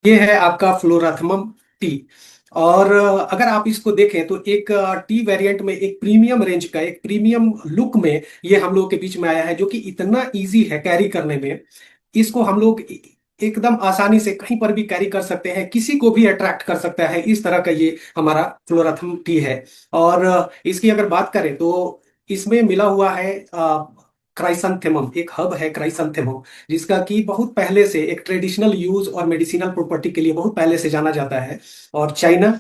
ये है आपका फ्लोराथमम टी। और अगर आप इसको देखें तो एक टी वेरिएंट में एक प्रीमियम रेंज का एक प्रीमियम लुक में ये हम लोग के बीच में आया है, जो कि इतना इजी है कैरी करने में। इसको हम लोग एकदम आसानी से कहीं पर भी कैरी कर सकते हैं, किसी को भी अट्रैक्ट कर सकता है। इस तरह का ये हमारा फ्लोराथम टी है। और इसकी अगर बात करें तो इसमें मिला हुआ है क्राइसैंथेमम, एक हब है क्राइसैंथेमम, जिसका कि बहुत पहले से एक ट्रेडिशनल यूज और मेडिसिनल प्रॉपर्टी के लिए बहुत पहले से जाना जाता है। और चाइना,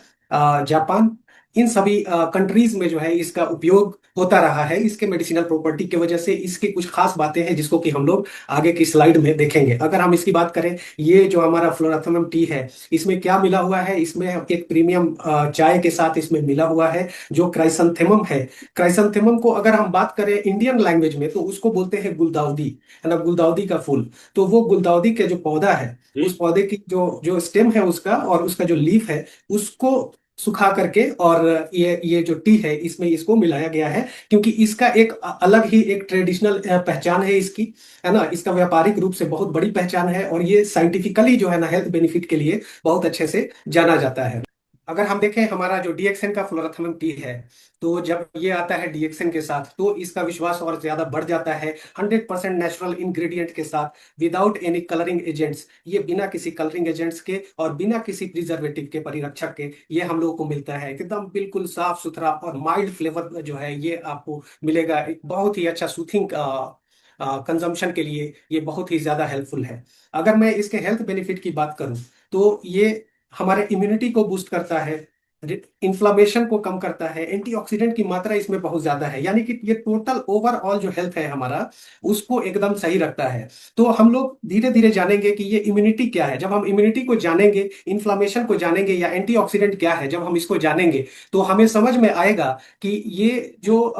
जापान, इन सभी कंट्रीज में जो है इसका उपयोग होता रहा है। इसके मेडिसिनल प्रॉपर्टी की वजह से इसकी कुछ खास बातें हैं, जिसको कि हम लोग आगे की स्लाइड में देखेंगे। अगर हम इसकी बात करें, ये जो हमारा फ्लोराथमम टी है, इसमें क्या मिला हुआ है? इसमें एक प्रीमियम चाय के साथ इसमें मिला हुआ है जो क्राइसैंथेमम है। क्राइसैंथेमम को अगर हम बात करें इंडियन लैंग्वेज में तो उसको बोलते हैं गुलदाउदी, है ना, गुलदाउदी का फूल। तो वो गुलदाउदी का जो पौधा है, जी। उस पौधे की जो जो स्टेम है उसका और उसका जो लीफ है, उसको सुखा करके और ये जो टी है इसमें इसको मिलाया गया है, क्योंकि इसका एक अलग ही एक ट्रेडिशनल पहचान है इसकी, है ना। इसका व्यापारिक रूप से बहुत बड़ी पहचान है और ये साइंटिफिकली जो है ना हेल्थ बेनिफिट के लिए बहुत अच्छे से जाना जाता है। अगर हम देखें हमारा जो डीएक्सएन का फ्लोराथमम टी है, तो जब ये आता है डीएक्सएन के साथ तो इसका विश्वास और ज्यादा बढ़ जाता है। 100% नेचुरल इंग्रेडिएंट के साथ, विदाउट एनी कलरिंग एजेंट्स, ये बिना किसी कलरिंग एजेंट्स के और बिना किसी प्रिजर्वेटिव के, परिरक्षक के, ये हम लोगों को मिलता है। एकदम बिल्कुल साफ सुथरा और माइल्ड फ्लेवर जो है ये आपको मिलेगा। एक बहुत ही अच्छा सूथिंग कंजम्पशन के लिए ये बहुत ही ज्यादा हेल्पफुल है। अगर मैं इसके हेल्थ बेनिफिट की बात करूं तो ये हमारे इम्यूनिटी को बूस्ट करता है, इन्फ्लामेशन को कम करता है, एंटीऑक्सीडेंट की मात्रा इसमें बहुत ज्यादा है, यानी कि ये टोटल ओवरऑल जो हेल्थ है हमारा उसको एकदम सही रखता है। तो हम लोग धीरे धीरे जानेंगे कि ये इम्यूनिटी क्या है। जब हम इम्यूनिटी को जानेंगे, इन्फ्लामेशन को जानेंगे, या एंटीऑक्सीडेंट क्या है, जब हम इसको जानेंगे तो हमें समझ में आएगा कि ये जो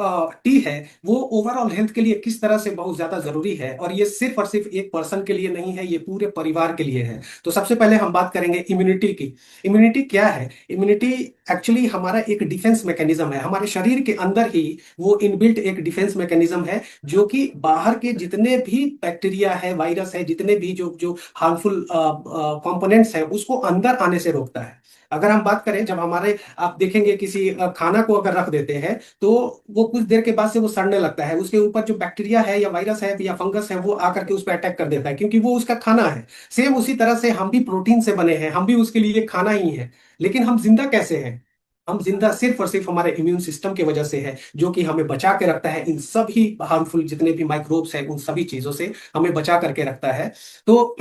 टी है वो ओवरऑल हेल्थ के लिए किस तरह से बहुत ज्यादा जरूरी है। और ये सिर्फ और सिर्फ एक पर्सन के लिए नहीं है, ये पूरे परिवार के लिए है। तो सबसे पहले हम बात करेंगे इम्यूनिटी की। इम्यूनिटी क्या है? इम्यूनिटी एक्चुअली हमारा एक डिफेंस मैकेनिज्म है, हमारे शरीर के अंदर ही वो इनबिल्ट एक डिफेंस मैकेनिज्म है, जो कि बाहर के जितने भी बैक्टीरिया है, वायरस है, जितने भी जो जो हार्मफुल कंपोनेंट्स है उसको अंदर आने से रोकता है। अगर हम बात करें, जब हमारे आप देखेंगे किसी खाना को अगर रख देते हैं तो वो कुछ देर के बाद से वो सड़ने लगता है, उसके ऊपर जो बैक्टीरिया है या वायरस है या फंगस है वो आकर के उस पर अटैक कर देता है, क्योंकि वो उसका खाना है। सेम उसी तरह से हम भी प्रोटीन से बने हैं, हम भी उसके लिए खाना ही है। लेकिन हम जिंदा कैसे हैं? हम जिंदा सिर्फ और सिर्फ हमारे इम्यून सिस्टम की वजह से है, जो कि हमें बचा के रखता है इन सभी हार्मफुल जितने भी माइक्रोब्स हैं, उन सभी चीजों से हमें बचा करके रखता है। तो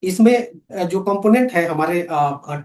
इसमें जो कंपोनेंट है हमारे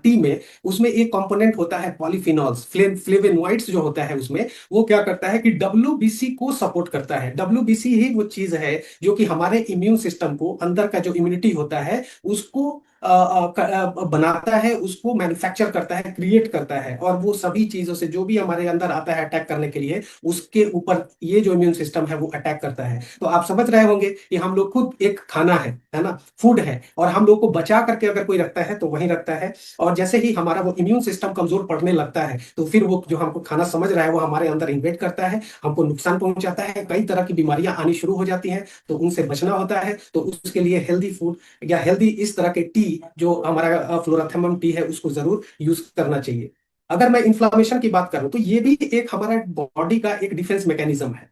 टी में, उसमें एक कंपोनेंट होता है पॉलीफिनॉल्स, फ्लेवेनॉइड्स जो होता है उसमें। वो क्या करता है कि डब्ल्यूबीसी को सपोर्ट करता है। डब्ल्यूबीसी ही वो चीज है जो कि हमारे इम्यून सिस्टम को, अंदर का जो इम्यूनिटी होता है उसको बनाता है, उसको मैन्युफैक्चर करता है, क्रिएट करता है। और वो सभी चीजों से जो भी हमारे अंदर आता है अटैक करने के लिए, उसके ऊपर ये जो इम्यून सिस्टम है वो अटैक करता है। तो आप समझ रहे होंगे कि हम लोग खुद एक खाना है ना, फूड है, और हम लोग को बचा करके अगर कोई रखता है तो वही रखता है। और जैसे ही हमारा वो इम्यून सिस्टम कमजोर पड़ने लगता है तो फिर वो जो हमको खाना समझ रहा है वो हमारे अंदर इन्वेट करता है, हमको नुकसान पहुंचाता है, कई तरह की बीमारियां आनी शुरू हो जाती हैं। तो उनसे बचना होता है, तो उसके लिए हेल्दी फूड या हेल्दी इस तरह के टी, जो हमारा फ्लोराथेमम टी है, उसको जरूर यूज करना चाहिए। अगर मैं इन्फ्लामेशन की बात करूं तो ये भी एक हमारा बॉडी का एक डिफेंस मैकेनिज्म है।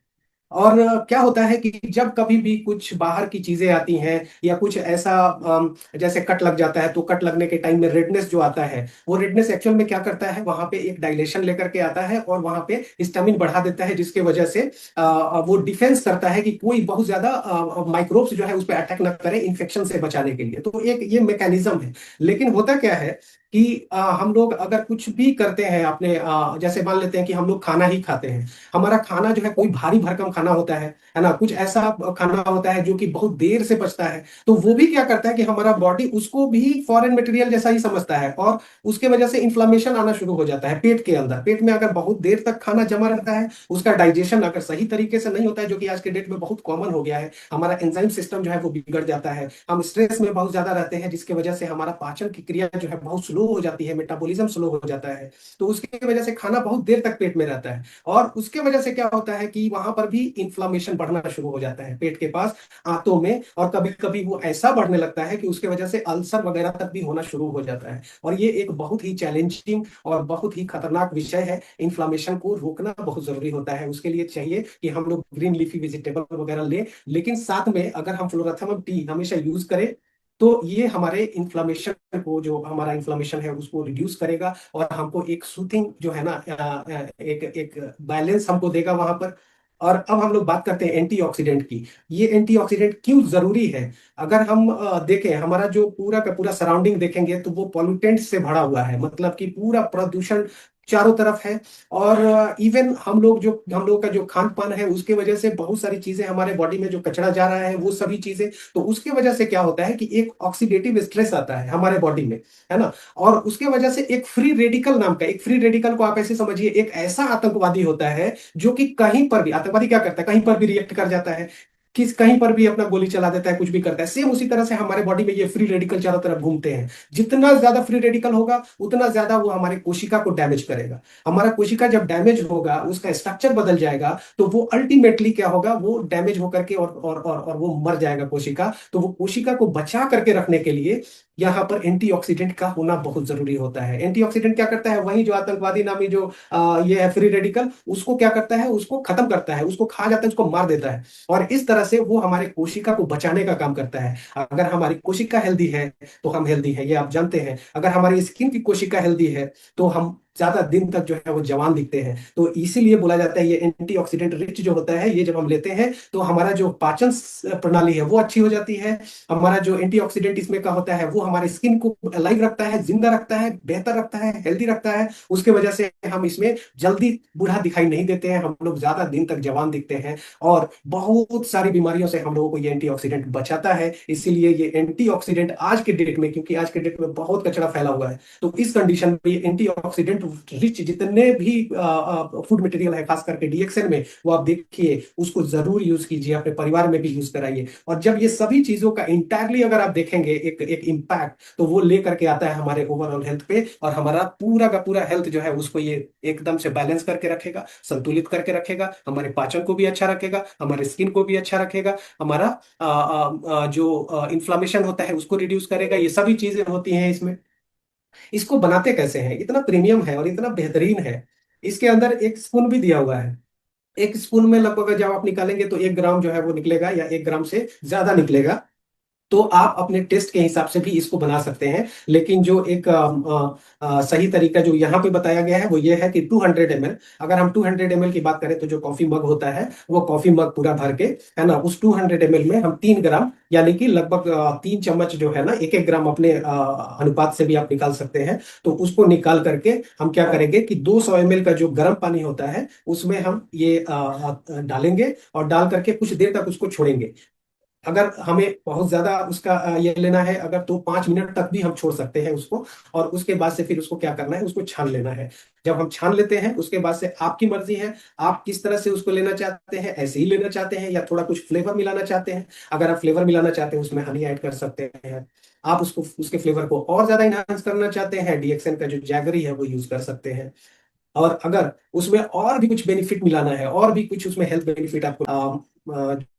और क्या होता है कि जब कभी भी कुछ बाहर की चीजें आती हैं या कुछ ऐसा जैसे कट लग जाता है, तो कट लगने के टाइम में रेडनेस जो आता है, वो रेडनेस एक्चुअल में क्या करता है, वहां पे एक डायलेशन लेकर के आता है और वहां पे हिस्टामिन बढ़ा देता है, जिसके वजह से वो डिफेंस करता है कि कोई बहुत ज्यादा माइक्रोब्स जो है उस पर अटैक न करे, इन्फेक्शन से बचाने के लिए। तो एक ये मैकेनिज्म है। लेकिन होता क्या है कि हम लोग अगर कुछ भी करते हैं अपने, जैसे मान लेते हैं कि हम लोग खाना ही खाते हैं, हमारा खाना जो है कोई भारी भरकम खाना होता है ना, कुछ ऐसा खाना होता है जो कि बहुत देर से पचता है, तो वो भी क्या करता है कि हमारा बॉडी उसको भी फॉरेन मटेरियल जैसा ही समझता है, और उसके वजह से इन्फ्लामेशन आना शुरू हो जाता है पेट के अंदर। पेट में अगर बहुत देर तक खाना जमा रहता है, उसका डाइजेशन अगर सही तरीके से नहीं होता है, जो कि आज के डेट में बहुत कॉमन हो गया है, हमारा एंजाइम सिस्टम जो है वो बिगड़ जाता है, हम स्ट्रेस में बहुत ज्यादा रहते हैं, जिसकी वजह से हमारा पाचन की क्रिया जो है बहुत स्लो स्लो हो जाती है, मेटाबॉलिज्म स्लो हो जाता है। तो उसकी वजह से खाना बहुत देर तक पेट में रहता है, और उसके वजह से क्या होता है कि वहां पर भी इन्फ्लामेशन बढ़ना शुरू हो जाता है पेट के पास, आंतों में, और कभी कभी वो ऐसा बढ़ने लगता है कि उसके वजह से अल्सर वगैरह तक भी होना शुरू हो जाता है। और ये एक बहुत ही चैलेंजिंग और बहुत ही खतरनाक विषय है। इन्फ्लामेशन को रोकना बहुत जरूरी होता है। उसके लिए चाहिए कि हम लोग ग्रीन लीफी वेजिटेबल वगैरह ले, लेकिन साथ में अगर हम फ्लोराथर्म टी हमेशा यूज करें तो ये हमारे इन्फ्लामेशन को, जो हमारा इन्फ्लामेशन है उसको रिड्यूस करेगा, और हमको एक सूथिंग जो है ना, एक एक बैलेंस हमको देगा वहां पर। और अब हम लोग बात करते हैं एंटीऑक्सीडेंट की। ये एंटीऑक्सीडेंट क्यों जरूरी है? अगर हम देखें, हमारा जो पूरा का पूरा सराउंडिंग देखेंगे तो वो पॉल्यूटेंट से भरा हुआ है, मतलब कि पूरा प्रदूषण चारों तरफ है। और इवन हम लोग का जो खान पान है उसके वजह से बहुत सारी चीजें हमारे बॉडी में जो कचरा जा रहा है वो सभी चीजें, तो उसके वजह से क्या होता है कि एक ऑक्सीडेटिव स्ट्रेस आता है हमारे बॉडी में, है ना। और उसके वजह से एक फ्री रेडिकल नाम का, एक फ्री रेडिकल को आप ऐसे समझिए, एक ऐसा आतंकवादी होता है जो कि कहीं पर भी, आतंकवादी क्या करता है, कहीं पर भी रिएक्ट कर जाता है, कहीं पर भी अपना गोली चला देता है, कुछ भी करता है। सेम उसी तरह से हमारे बॉडी में ये फ्री रेडिकल चारों तरफ घूमते हैं। जितना ज्यादा फ्री रेडिकल होगा उतना ज्यादा वो हमारे कोशिका को डैमेज करेगा। हमारा कोशिका जब डैमेज होगा, उसका स्ट्रक्चर बदल जाएगा, तो वो अल्टीमेटली क्या होगा, वो डैमेज होकर के और वो मर जाएगा कोशिका। तो वो कोशिका को बचा करके रखने के लिए यहाँ पर एंटीऑक्सीडेंट का होना बहुत जरूरी होता है। एंटीऑक्सीडेंट क्या करता है, वही जो आतंकवादी नामी जो ये है फ्री रेडिकल, उसको क्या करता है, उसको खत्म करता है, उसको खा जाता है, उसको मार देता है। और इस तरह से वो हमारे कोशिका को बचाने का काम करता है। अगर हमारी कोशिका हेल्दी है तो हम हेल्दी है, ये आप जानते हैं। अगर हमारी स्किन की कोशिका हेल्दी है तो हम ज्यादा दिन तक जो है वो जवान दिखते हैं। तो इसीलिए बोला जाता है ये एंटीऑक्सीडेंट रिच जो होता है, ये जब हम लेते हैं तो हमारा जो पाचन प्रणाली है वो अच्छी हो जाती है। हमारा जो एंटीऑक्सीडेंट इसमें का होता है वो हमारे स्किन को लाइव रखता है, जिंदा रखता है, बेहतर रखता है, हेल्दी रखता है। उसके वजह से हम इसमें जल्दी बूढ़ा दिखाई नहीं देते हैं, हम लोग ज्यादा दिन तक जवान दिखते हैं, और बहुत सारी बीमारियों से हम लोगों को ये एंटीऑक्सीडेंट बचाता है। इसीलिए ये एंटीऑक्सीडेंट आज के डेट में, क्योंकि आज के डेट में बहुत कचरा फैला हुआ है, तो इस कंडीशन में एंटीऑक्सीडेंट रिच जितने भी फूड मटेरियल है, खास करके डीएक्सएन में, वो आप देखिए, उसको जरूर यूज कीजिए, अपने परिवार में भी यूज कराइए। और जब ये सभी चीजों का इंटायरली अगर आप देखेंगे एक एक इम्पैक्ट, तो वो लेकर के आता है हमारे ओवरऑल हेल्थ पे, और हमारा पूरा का पूरा हेल्थ जो है उसको ये एकदम से बैलेंस करके रखेगा, संतुलित करके रखेगा, हमारे पाचन को भी अच्छा रखेगा, हमारे स्किन को भी अच्छा रखेगा, हमारा जो इन्फ्लामेशन होता है उसको रिड्यूस करेगा। ये सभी चीजें होती हैं इसमें। इसको बनाते कैसे हैं, इतना प्रीमियम है और इतना बेहतरीन है। इसके अंदर एक स्पून भी दिया हुआ है। एक स्पून में लगभग जब आप निकालेंगे तो 1 ग्राम जो है वो निकलेगा, या 1 ग्राम से ज्यादा निकलेगा। तो आप अपने टेस्ट के हिसाब से भी इसको बना सकते हैं। लेकिन जो एक सही तरीका जो यहाँ पे बताया गया है वो ये है कि 200 ml, अगर हम 200 ml की बात करें तो जो कॉफी मग होता है वो कॉफी मग पूरा भर के, है ना, उस 200 ml में हम 3 ग्राम, यानी कि लगभग 3 चम्मच जो है ना, एक एक ग्राम अपने अनुपात से भी आप निकाल सकते हैं। तो उसको निकाल करके हम क्या करेंगे कि 200 ml का जो गर्म पानी होता है उसमें हम ये डालेंगे, और डाल करके कुछ देर तक उसको छोड़ेंगे। अगर हमें बहुत ज्यादा उसका ये लेना है अगर, तो 5 मिनट तक भी हम छोड़ सकते हैं उसको। और उसके बाद से फिर उसको क्या करना है, उसको छान लेना है। जब हम छान लेते हैं उसके बाद से आपकी मर्जी है, आप किस तरह से उसको लेना चाहते हैं, ऐसे ही लेना चाहते हैं या थोड़ा कुछ फ्लेवर मिलाना चाहते हैं। अगर आप फ्लेवर मिलाना चाहते हैं उसमें हनी ऐड कर सकते हैं। आप उसको, उसके फ्लेवर को और ज्यादा इनहांस करना चाहते हैं, डीएक्सएन का जो जैगरी है वो यूज कर सकते हैं। और अगर उसमें और भी कुछ बेनिफिट मिलाना है, और भी कुछ उसमें हेल्थ बेनिफिट आपको,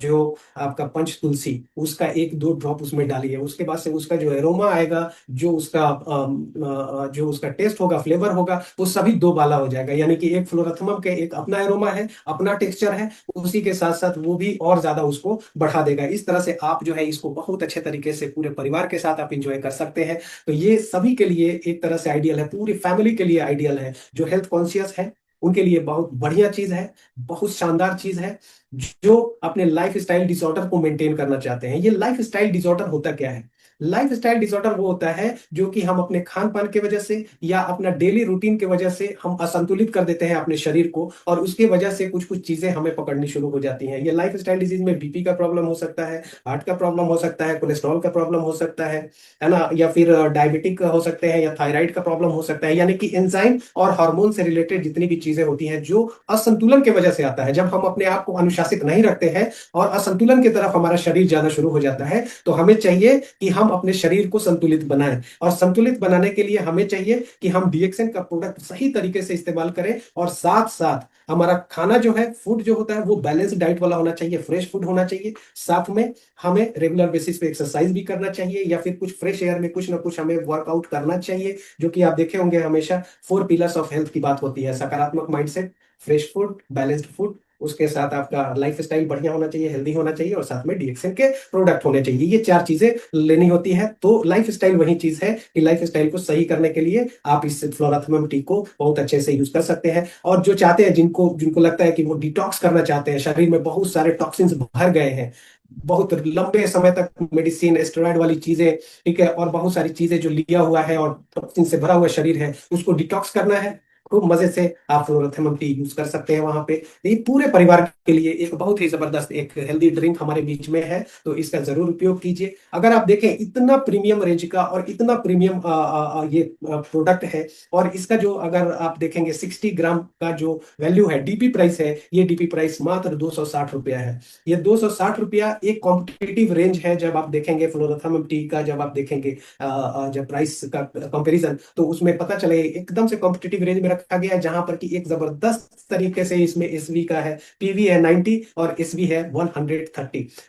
जो आपका पंच तुलसी, उसका 1-2 ड्रॉप उसमें डालिए। उसके बाद से उसका जो एरोमा आएगा, जो उसका टेस्ट होगा, फ्लेवर होगा, वो सभी दो बाला हो जाएगा। यानी कि एक फ्लोराथमम के एक अपना एरोमा है, अपना टेक्सचर है, उसी के साथ साथ वो भी और ज्यादा उसको बढ़ा देगा। इस तरह से आप जो है इसको बहुत अच्छे तरीके से पूरे परिवार के साथ आप इंजॉय कर सकते हैं। तो ये सभी के लिए एक तरह से आइडियल है, पूरी फैमिली के लिए आइडियल है। जो हेल्थ कॉन्शियस है उनके लिए बहुत बढ़िया चीज है, बहुत शानदार चीज है। जो अपने लाइफ स्टाइल डिसऑर्डर को मेंटेन करना चाहते हैं, ये लाइफ स्टाइल डिसऑर्डर होता क्या है? लाइफ स्टाइल डिसऑर्डर वो होता है जो कि हम अपने खान पान की वजह से या अपना डेली रूटीन की वजह से हम असंतुलित कर देते हैं अपने शरीर को, और उसके वजह से कुछ कुछ चीजें हमें पकड़नी शुरू हो जाती हैं। ये लाइफ स्टाइल डिजीज में बीपी का प्रॉब्लम हो सकता है, हार्ट का प्रॉब्लम हो सकता है, कोलेस्ट्रॉल का प्रॉब्लम हो सकता है ना, या फिर डायबिटिक हो सकते हैं, या थायराइड का प्रॉब्लम हो सकता है। यानी कि एंजाइम और हार्मोन से रिलेटेड जितनी भी चीजें होती हैं जो असंतुलन की वजह से आता है, जब हम अपने आप को अनुशासित नहीं रखते हैं और असंतुलन की तरफ हमारा शरीर जाना शुरू हो जाता है, तो हमें चाहिए कि हम अपने शरीर को संतुलित बनाएं। और संतुलित बनाने के लिए हमें चाहिए कि हम डीएक्सएन का प्रोडक्ट सही तरीके से इस्तेमाल करें, और साथ साथ हमारा खाना जो है, फूड जो होता है, वो बैलेंस डाइट वाला होना चाहिए, फ्रेश फूड होना चाहिए। साथ में हमें रेगुलर बेसिस पे एक्सरसाइज भी करना चाहिए, या फिर कुछ फ्रेश एयर में कुछ ना कुछ हमें वर्कआउट करना चाहिए। जो कि आप देखे होंगे हमेशा 4 पिलर्स ऑफ हेल्थ की बात होती है: सकारात्मक mindset, fresh food, balanced food, उसके साथ आपका लाइफ स्टाइल बढ़िया होना चाहिए, हेल्दी होना चाहिए, और साथ में डीएक्सएन के प्रोडक्ट होने चाहिए। ये 4 चीजें लेनी होती है। तो लाइफ स्टाइल वही चीज है कि लाइफ स्टाइल को सही करने के लिए आप इस फ्लोराथर्म टी को बहुत अच्छे से यूज कर सकते हैं। और जो चाहते हैं, जिनको जिनको लगता है कि वो डिटॉक्स करना चाहते हैं, शरीर में बहुत सारे टॉक्सिन्स भर गए हैं, बहुत लंबे समय तक मेडिसिन, स्टेरॉइड वाली चीजें, ठीक है, और बहुत सारी चीजें जो लिया हुआ है और टॉक्सिन से भरा हुआ शरीर है, उसको डिटॉक्स करना है, खूब मजे से आप फ्लोरोथेमम टी यूज कर सकते हैं वहां पे। ये पूरे परिवार के लिए एक बहुत ही जबरदस्त एक हेल्दी ड्रिंक हमारे बीच में है, तो इसका जरूर उपयोग कीजिए। अगर आप देखें, इतना प्रीमियम रेंज का और इतना प्रीमियम ये प्रोडक्ट है, और इसका जो अगर आप देखेंगे 60 ग्राम का जो वैल्यू है, डीपी प्राइस है, ये डीपी प्राइस मात्र 260 रुपया है। ये 260 रुपया एक कॉम्पिटिटिव रेंज है। जब आप देखेंगे फ्लोरोथर्म टी का, जब आप देखेंगे जब प्राइस का कंपैरिजन, तो उसमें पता चले एकदम से कॉम्पिटिटिव रेंज में रखा गया है, जहां पर कि एक जबरदस्त तरीके से इसमें एसवी का है, पीवी है 90 और एसवी है 130।